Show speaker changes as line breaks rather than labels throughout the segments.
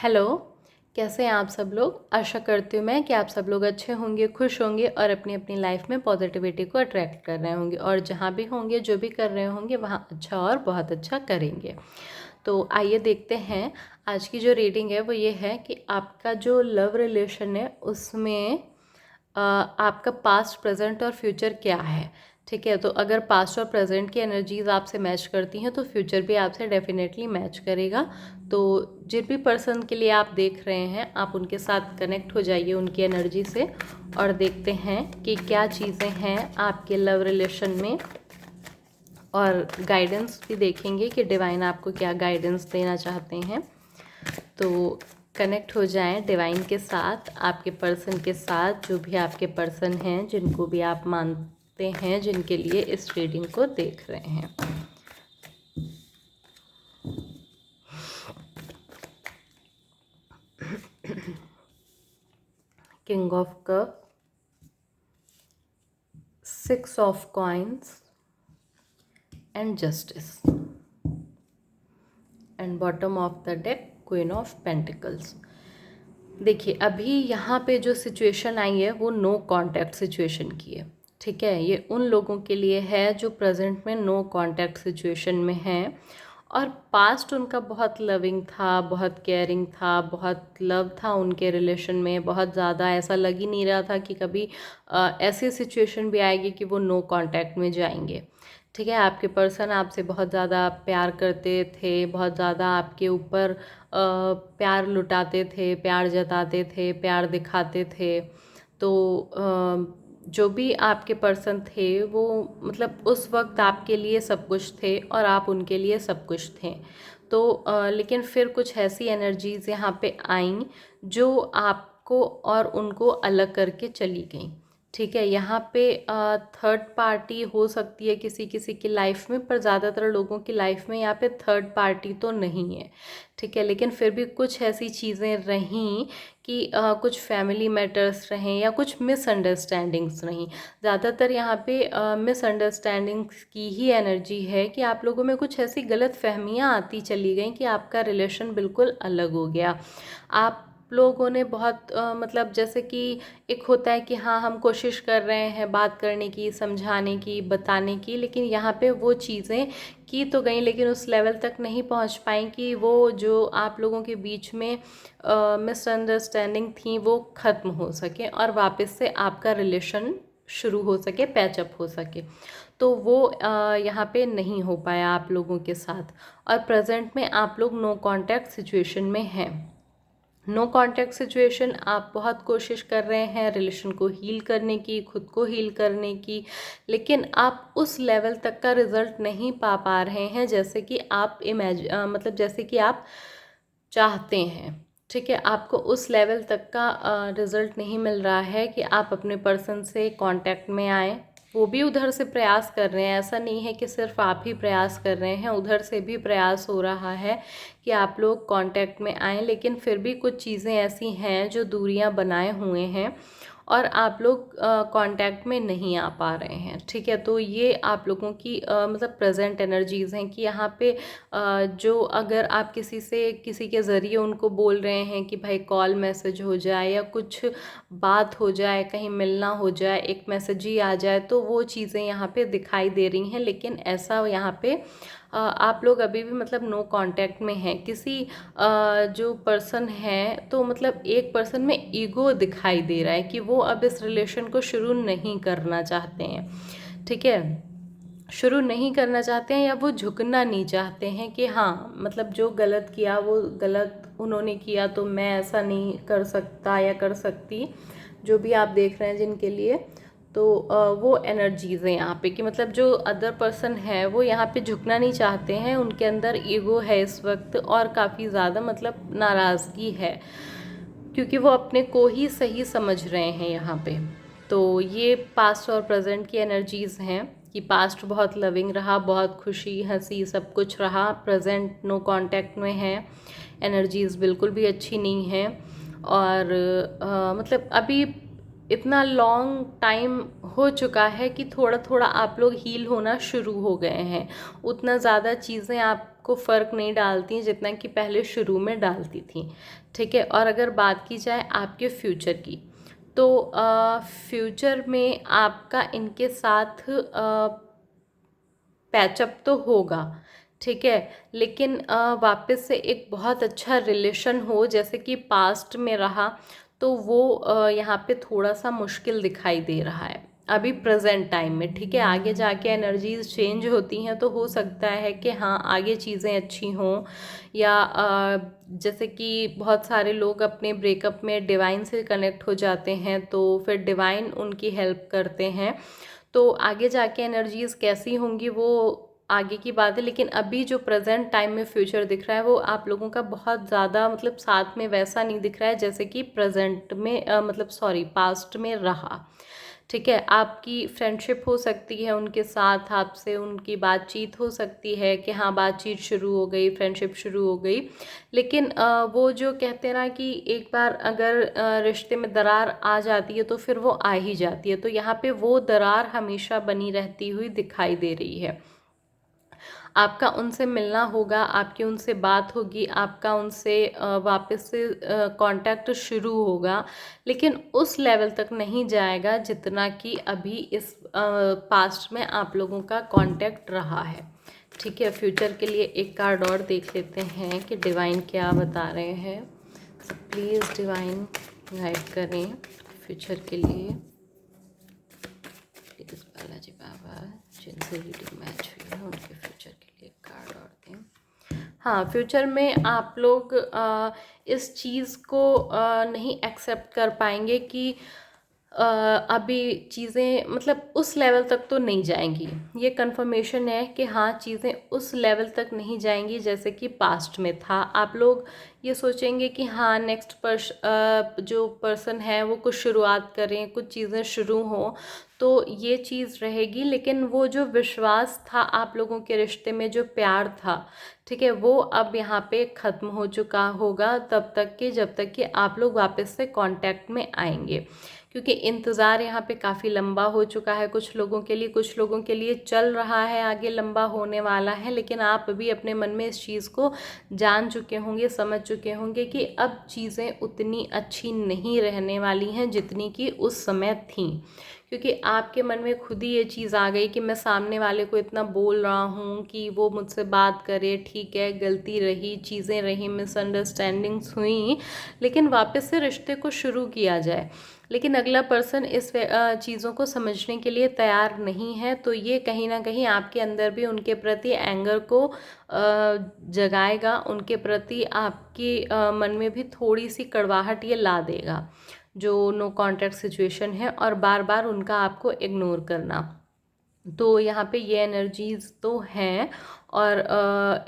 Hello. कैसे हैं आप सब लोग? आशा करती हूँ मैं कि आप सब लोग अच्छे होंगे, खुश होंगे और अपनी अपनी लाइफ में पॉजिटिविटी को अट्रैक्ट कर रहे होंगे और जहाँ भी होंगे, जो भी कर रहे होंगे वहाँ अच्छा और बहुत अच्छा करेंगे। तो आइए देखते हैं, आज की जो रीडिंग है वो ये है कि आपका जो लव रिलेशन है उसमें आपका पास्ट, प्रेजेंट और फ्यूचर क्या है। ठीक है, तो अगर पास्ट और प्रेजेंट की एनर्जीज आपसे मैच करती हैं तो फ्यूचर भी आपसे डेफिनेटली मैच करेगा। तो जिन भी पर्सन के लिए आप देख रहे हैं, आप उनके साथ कनेक्ट हो जाइए उनकी एनर्जी से और देखते हैं कि क्या चीज़ें हैं आपके लव रिलेशन में, और गाइडेंस भी देखेंगे कि डिवाइन आपको क्या गाइडेंस देना चाहते हैं। तो कनेक्ट हो जाएं डिवाइन के साथ, आपके पर्सन के साथ, जो भी आपके पर्सन हैं, जिनको भी आप मानते हैं, जिनके लिए इस रीडिंग को देख रहे हैं। King of cup, 6 of coins and justice, and bottom of the deck queen of pentacles. देखिए, अभी यहाँ पे जो सिचुएशन आई है वो नो कांटेक्ट सिचुएशन की है। ठीक है, ये उन लोगों के लिए है जो प्रेजेंट में नो कांटेक्ट सिचुएशन में हैं, और पास्ट उनका बहुत लविंग था, बहुत केयरिंग था, बहुत लव था उनके रिलेशन में, बहुत ज़्यादा ऐसा लग ही नहीं रहा था कि कभी ऐसी सिचुएशन भी आएगी कि वो नो कांटेक्ट में जाएंगे। ठीक है, आपके पर्सन आपसे बहुत ज़्यादा प्यार करते थे, बहुत ज़्यादा आपके ऊपर प्यार लुटाते थे, प्यार जताते थे, प्यार दिखाते थे। तो जो भी आपके पर्सन थे वो मतलब उस वक्त आपके लिए सब कुछ थे और आप उनके लिए सब कुछ थे। तो लेकिन फिर कुछ ऐसी एनर्जीज़ यहाँ पे आईं जो आपको और उनको अलग करके चली गई। ठीक है, यहाँ पे थर्ड पार्टी हो सकती है किसी किसी की लाइफ में, पर ज़्यादातर लोगों की लाइफ में यहाँ पे थर्ड पार्टी तो नहीं है। ठीक है, लेकिन फिर भी कुछ ऐसी चीज़ें रहीं कि कुछ फैमिली मैटर्स रहें या कुछ मिसअंडरस्टैंडिंग्स रहीं। ज़्यादातर यहाँ पे मिसअंडरस्टैंडिंग्स की ही एनर्जी है कि आप लोगों में कुछ ऐसी गलत फहमियाँ आती चली गई कि आपका रिलेशन बिल्कुल अलग हो गया। आप लोगों ने बहुत मतलब जैसे कि एक होता है कि हाँ, हम कोशिश कर रहे हैं बात करने की, समझाने की, बताने की, लेकिन यहाँ पे वो चीज़ें की तो गई लेकिन उस लेवल तक नहीं पहुँच पाई कि वो जो आप लोगों के बीच में मिसअंडरस्टैंडिंग थी वो ख़त्म हो सके और वापस से आपका रिलेशन शुरू हो सके, पैचअप हो सके। तो वो यहाँ पे नहीं हो पाया आप लोगों के साथ, और प्रेजेंट में आप लोग नो कांटेक्ट सिचुएशन में हैं। नो कांटेक्ट सिचुएशन, आप बहुत कोशिश कर रहे हैं रिलेशन को हील करने की, खुद को हील करने की, लेकिन आप उस लेवल तक का रिजल्ट नहीं पा रहे हैं जैसे कि आप मतलब जैसे कि आप चाहते हैं। ठीक है, आपको उस लेवल तक का रिजल्ट नहीं मिल रहा है कि आप अपने पर्सन से कांटेक्ट में आएँ। वो भी उधर से प्रयास कर रहे हैं, ऐसा नहीं है कि सिर्फ आप ही प्रयास कर रहे हैं, उधर से भी प्रयास हो रहा है कि आप लोग कांटेक्ट में आएँ, लेकिन फिर भी कुछ चीज़ें ऐसी हैं जो दूरियां बनाए हुए हैं और आप लोग कांटेक्ट में नहीं आ पा रहे हैं। ठीक है, तो ये आप लोगों की मतलब प्रेजेंट एनर्जीज़ हैं कि यहाँ पे जो अगर आप किसी के ज़रिए उनको बोल रहे हैं कि भाई कॉल मैसेज हो जाए या कुछ बात हो जाए, कहीं मिलना हो जाए, एक मैसेज ही आ जाए, तो वो चीज़ें यहाँ पे दिखाई दे रही हैं, लेकिन ऐसा यहाँ पे आप लोग अभी भी मतलब नो कांटेक्ट में हैं। किसी जो पर्सन है, तो मतलब एक पर्सन में ईगो दिखाई दे रहा है कि वो अब इस रिलेशन को शुरू नहीं करना चाहते हैं। ठीक है, शुरू नहीं करना चाहते हैं या वो झुकना नहीं चाहते हैं कि हाँ, मतलब जो गलत किया वो गलत उन्होंने किया, तो मैं ऐसा नहीं कर सकता या कर सकती। जो भी आप देख रहे हैं जिनके लिए, तो वो एनर्जीज़ हैं यहाँ पे कि मतलब जो अदर पर्सन है वो यहाँ पे झुकना नहीं चाहते हैं, उनके अंदर ईगो है इस वक्त और काफ़ी ज़्यादा मतलब नाराज़गी है, क्योंकि वो अपने को ही सही समझ रहे हैं यहाँ पे। तो ये पास्ट और प्रेजेंट की एनर्जीज़ हैं कि पास्ट बहुत लविंग रहा, बहुत खुशी हंसी सब कुछ रहा, प्रेजेंट नो कांटेक्ट में है, एनर्जीज़ बिल्कुल भी अच्छी नहीं हैं। और मतलब अभी इतना लॉन्ग टाइम हो चुका है कि थोड़ा थोड़ा आप लोग हील होना शुरू हो गए हैं, उतना ज़्यादा चीज़ें आपको आपको फ़र्क नहीं डालती जितना कि पहले शुरू में डालती थी, ठीक है। और अगर बात की जाए आपके फ्यूचर की, तो फ्यूचर में आपका इनके साथ पैचअप तो होगा, ठीक है, लेकिन वापस से एक बहुत अच्छा रिलेशन हो जैसे कि पास्ट में रहा, तो वो यहाँ पे थोड़ा सा मुश्किल दिखाई दे रहा है अभी प्रेजेंट टाइम में, ठीक है। आगे जाके एनर्जीज चेंज होती हैं तो हो सकता है कि हाँ आगे चीज़ें अच्छी हों, या जैसे कि बहुत सारे लोग अपने ब्रेकअप में डिवाइन से कनेक्ट हो जाते हैं तो फिर डिवाइन उनकी हेल्प करते हैं, तो आगे जाके एनर्जीज कैसी होंगी वो आगे की बात है। लेकिन अभी जो प्रेजेंट टाइम में फ्यूचर दिख रहा है वो आप लोगों का बहुत ज़्यादा मतलब साथ में वैसा नहीं दिख रहा है जैसे कि प्रेजेंट में मतलब सॉरी पास्ट में रहा, ठीक है। आपकी फ्रेंडशिप हो सकती है उनके साथ, आपसे उनकी बातचीत हो सकती है कि हाँ बातचीत शुरू हो गई, फ्रेंडशिप शुरू हो गई, लेकिन वो जो कहते हैं ना कि एक बार अगर रिश्ते में दरार आ जाती है तो फिर वो आ ही जाती है, तो यहाँ पे वो दरार हमेशा बनी रहती हुई दिखाई दे रही है। आपका उनसे मिलना होगा, आपकी उनसे बात होगी, आपका उनसे वापस से कांटेक्ट शुरू होगा, लेकिन उस लेवल तक नहीं जाएगा जितना कि अभी इस पास्ट में आप लोगों का कांटेक्ट रहा है, ठीक है। फ्यूचर के लिए एक कार्ड और देख लेते हैं कि डिवाइन क्या बता रहे हैं। प्लीज़ डिवाइन गाइड करें फ्यूचर के लिए, प्लीज़ बालाजी बाबा जिनसे रीडिंग मैच हुई है उनके फ्यूचर के लिए कार्ड और दें। हाँ, फ्यूचर में आप लोग इस चीज़ को नहीं एक्सेप्ट कर पाएंगे कि अभी चीज़ें मतलब उस लेवल तक तो नहीं जाएंगी, ये कंफर्मेशन है कि हाँ चीज़ें उस लेवल तक नहीं जाएंगी जैसे कि पास्ट में था। आप लोग ये सोचेंगे कि हाँ नेक्स्ट जो पर्सन है वो कुछ शुरुआत करें, कुछ चीज़ें शुरू हों, तो ये चीज़ रहेगी, लेकिन वो जो विश्वास था आप लोगों के रिश्ते में, जो प्यार था, ठीक है, वो अब यहाँ पे ख़त्म हो चुका होगा तब तक कि जब तक कि आप लोग वापस से कांटेक्ट में आएंगे, क्योंकि इंतज़ार यहाँ पे काफ़ी लंबा हो चुका है कुछ लोगों के लिए, कुछ लोगों के लिए चल रहा है, आगे लंबा होने वाला है, लेकिन आप भी अपने मन में इस चीज़ को जान चुके होंगे, समझ चुके होंगे कि अब चीज़ें उतनी अच्छी नहीं रहने वाली हैं जितनी कि उस समय थी, क्योंकि आपके मन में खुद ही ये चीज़ आ गई कि मैं सामने वाले को इतना बोल रहा हूँ कि वो मुझसे बात करे, ठीक है गलती रही, चीज़ें रही, मिसअंडरस्टैंडिंग्स हुई, लेकिन वापस से रिश्ते को शुरू किया जाए, लेकिन अगला पर्सन इस चीज़ों को समझने के लिए तैयार नहीं है, तो ये कहीं ना कहीं आपके अंदर भी उनके प्रति एंगर को जगाएगा, उनके प्रति आपकी मन में भी थोड़ी सी कड़वाहट ये ला देगा, जो नो कांटेक्ट सिचुएशन है और बार बार उनका आपको इग्नोर करना। तो यहाँ पे ये एनर्जीज तो हैं, और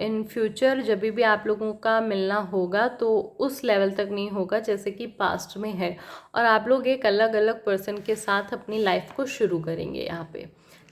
इन फ्यूचर जब भी आप लोगों का मिलना होगा तो उस लेवल तक नहीं होगा जैसे कि पास्ट में है, और आप लोग एक अलग अलग पर्सन के साथ अपनी लाइफ को शुरू करेंगे यहाँ पे,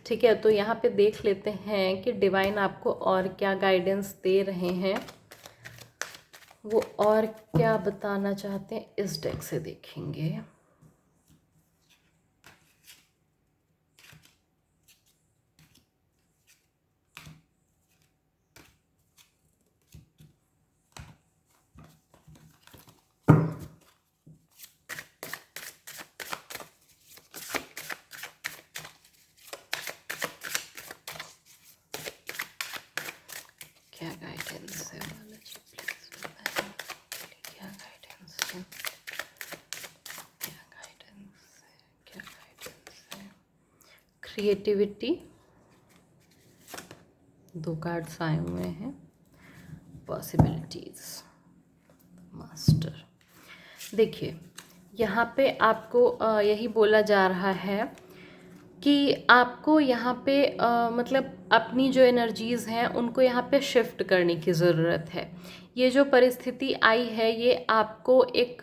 ठीक है। तो यहाँ पे देख लेते हैं कि डिवाइन आपको और क्या गाइडेंस दे रहे हैं, वो और क्या बताना चाहते हैं इस डेक से देखेंगे। क्या गाइडेंस है बालाजी, प्लीज बताइए क्या गाइडेंस है, क्या गाइडेंस है, क्या गाइडेंस है। क्रिएटिविटी, दो कार्ड्स आए हुए हैं, पॉसिबिलिटीज, मास्टर। देखिए यहाँ पे आपको यही बोला जा रहा है कि आपको यहाँ पे मतलब अपनी जो एनर्जीज़ हैं उनको यहाँ पे शिफ्ट करने की ज़रूरत है। ये जो परिस्थिति आई है ये आपको एक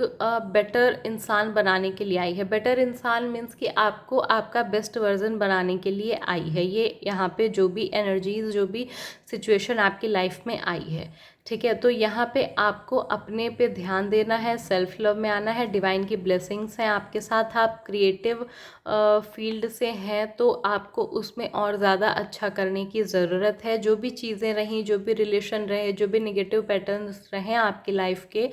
बेटर इंसान बनाने के लिए आई है। बेटर इंसान मीन्स कि आपको आपका बेस्ट वर्जन बनाने के लिए आई है। ये यहाँ पे जो भी एनर्जीज, जो भी सिचुएशन आपकी लाइफ में आई है, ठीक है, तो यहाँ पे आपको अपने पे ध्यान देना है, सेल्फ लव में आना है। डिवाइन की ब्लेसिंग्स हैं आपके साथ। आप क्रिएटिव फील्ड से हैं तो आपको उसमें और ज़्यादा अच्छा करने की ज़रूरत है। जो भी चीज़ें रहीं, जो भी रिलेशन रहे, जो भी निगेटिव पैटर्न्स रहे आपकी लाइफ के,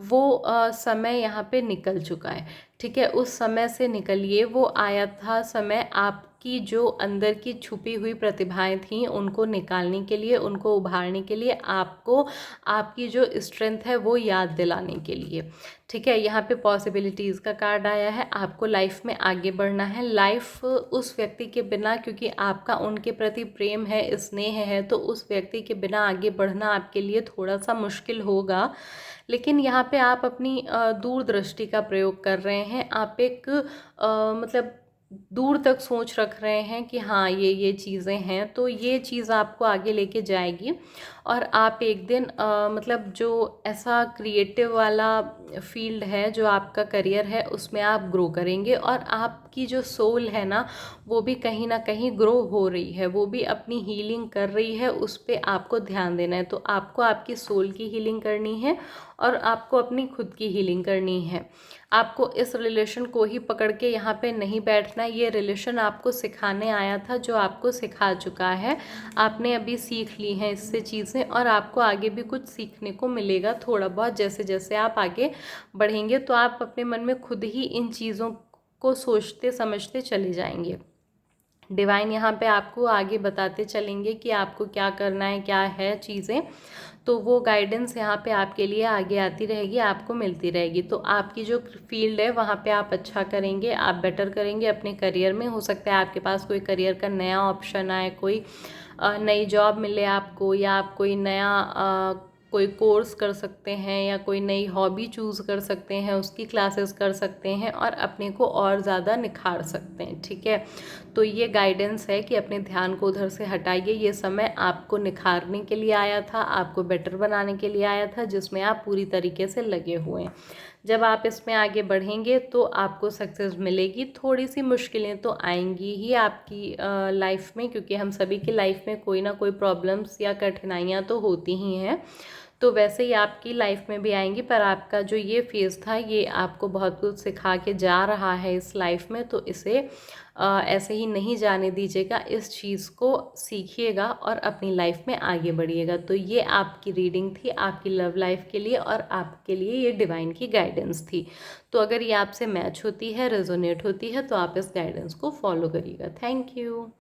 वो समय यहाँ पे निकल चुका है, ठीक है। उस समय से निकलिए। वो आया था समय आपकी जो अंदर की छुपी हुई प्रतिभाएं थीं उनको निकालने के लिए, उनको उभारने के लिए, आपको आपकी जो स्ट्रेंथ है वो याद दिलाने के लिए, ठीक है। यहाँ पे पॉसिबिलिटीज़ का कार्ड आया है। आपको लाइफ में आगे बढ़ना है। लाइफ उस व्यक्ति के बिना, क्योंकि आपका उनके प्रति प्रेम है, स्नेह है, तो उस व्यक्ति के बिना आगे बढ़ना आपके लिए थोड़ा सा मुश्किल होगा। लेकिन यहाँ पे आप अपनी दूरदृष्टि का प्रयोग कर रहे हैं। आप एक मतलब दूर तक सोच रख रहे हैं कि हाँ ये चीज़ें हैं, तो ये चीज़ आपको आगे लेके जाएगी। और आप एक दिन मतलब जो ऐसा क्रिएटिव वाला फील्ड है जो आपका करियर है उसमें आप ग्रो करेंगे। और आपकी जो सोल है ना, वो भी कहीं ना कहीं ग्रो हो रही है, वो भी अपनी हीलिंग कर रही है। उस पर आपको ध्यान देना है। तो आपको आपकी सोल की हीलिंग करनी है और आपको अपनी खुद की हीलिंग करनी है। आपको इस रिलेशन को ही पकड़ के यहाँ पे नहीं बैठना। ये रिलेशन आपको सिखाने आया था, जो आपको सिखा चुका है। आपने अभी सीख ली हैं इससे चीज़ें, और आपको आगे भी कुछ सीखने को मिलेगा थोड़ा बहुत। जैसे जैसे आप आगे बढ़ेंगे तो आप अपने मन में खुद ही इन चीज़ों को सोचते समझते चले जाएंगे। डिवाइन यहाँ पे आपको आगे बताते चलेंगे कि आपको क्या करना है, क्या है चीज़ें। तो वो गाइडेंस यहाँ पे आपके लिए आगे आती रहेगी, आपको मिलती रहेगी। तो आपकी जो फील्ड है वहाँ पे आप अच्छा करेंगे, आप बेटर करेंगे अपने करियर में। हो सकता है आपके पास कोई करियर का नया ऑप्शन आए, कोई नई जॉब मिले आपको, या आप कोई नया कोई कोर्स कर सकते हैं, या कोई नई हॉबी चूज़ कर सकते हैं, उसकी क्लासेस कर सकते हैं और अपने को और ज़्यादा निखार सकते हैं, ठीक है। तो ये गाइडेंस है कि अपने ध्यान को उधर से हटाइए। ये समय आपको निखारने के लिए आया था, आपको बेटर बनाने के लिए आया था, जिसमें आप पूरी तरीके से लगे हुए हैं। जब आप इसमें आगे बढ़ेंगे तो आपको सक्सेस मिलेगी। थोड़ी सी मुश्किलें तो आएंगी ही आपकी लाइफ में, क्योंकि हम सभी की लाइफ में कोई ना कोई प्रॉब्लम्स या कठिनाइयाँ तो होती ही हैं। तो वैसे ही आपकी लाइफ में भी आएंगी, पर आपका जो ये फेज़ था ये आपको बहुत कुछ सिखा के जा रहा है इस लाइफ में। तो इसे ऐसे ही नहीं जाने दीजिएगा, इस चीज़ को सीखिएगा और अपनी लाइफ में आगे बढ़िएगा। तो ये आपकी रीडिंग थी आपकी लव लाइफ के लिए, और आपके लिए ये डिवाइन की गाइडेंस थी। तो अगर ये आपसे मैच होती है, रेजोनेट होती है, तो आप इस गाइडेंस को फॉलो करिएगा। Thank you.